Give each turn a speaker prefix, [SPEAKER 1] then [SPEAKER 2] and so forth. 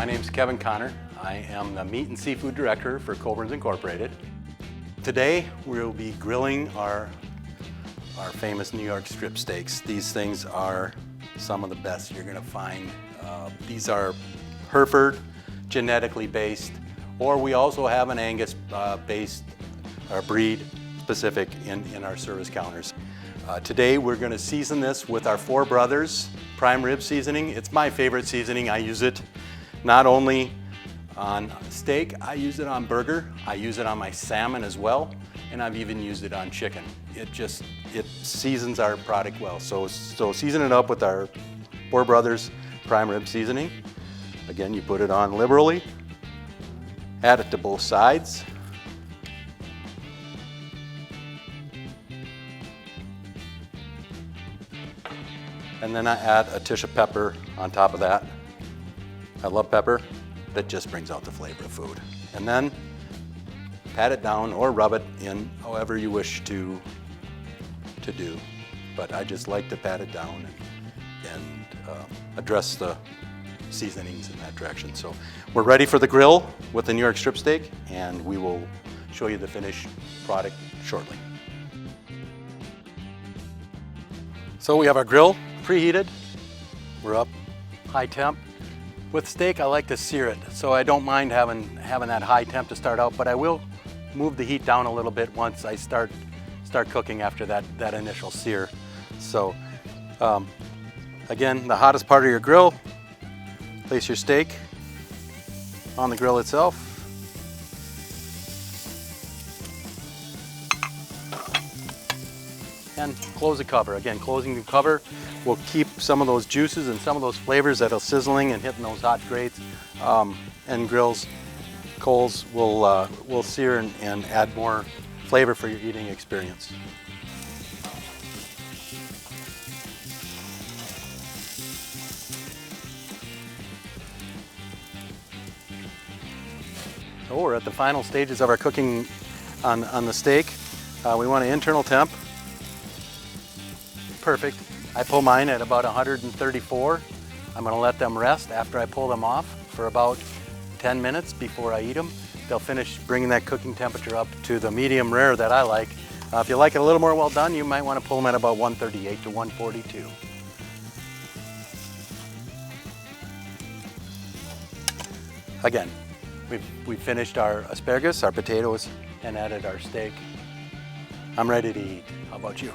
[SPEAKER 1] My name's Kevin Connor. I am the Meat and Seafood Director for Coburn's Incorporated. Today we'll be grilling our famous New York strip steaks. These things are some of the best you're going to find. These are Hereford, genetically based, or we also have an Angus based breed specific in our service counters. Today we're going to season this with our Four Brothers prime rib seasoning. It's my favorite seasoning. I use it not only on steak, I use it on burger, I use it on my salmon as well, and I've even used it on chicken. It seasons our product well. So season it up with our Four Brothers prime rib seasoning. Again, you put it on liberally, add it to both sides. And then I add a dish of pepper on top of that. I love pepper. That just brings out the flavor of food. And then pat it down or rub it in however you wish to do. But I just like to pat it down and address the seasonings in that direction. So we're ready for the grill with the New York strip steak, and we will show you the finished product shortly. So we have our grill preheated. We're up high temp. With steak, I like to sear it, so I don't mind having that high temp to start out, but I will move the heat down a little bit once I start cooking after that initial sear. So again, the hottest part of your grill, place your steak on the grill itself. And close the cover. Again, closing the cover will keep some of those juices and some of those flavors that are sizzling and hitting those hot grates and grills. Coals will sear and add more flavor for your eating experience. So we're at the final stages of our cooking on the steak. We want an internal temp. Perfect. I pull mine at about 134. I'm going to let them rest after I pull them off for about 10 minutes before I eat them. They'll finish bringing that cooking temperature up to the medium rare that I like. If you like it a little more well done, you might want to pull them at about 138 to 142. Again, we've finished our asparagus, our potatoes, and added our steak. I'm ready to eat. How about you?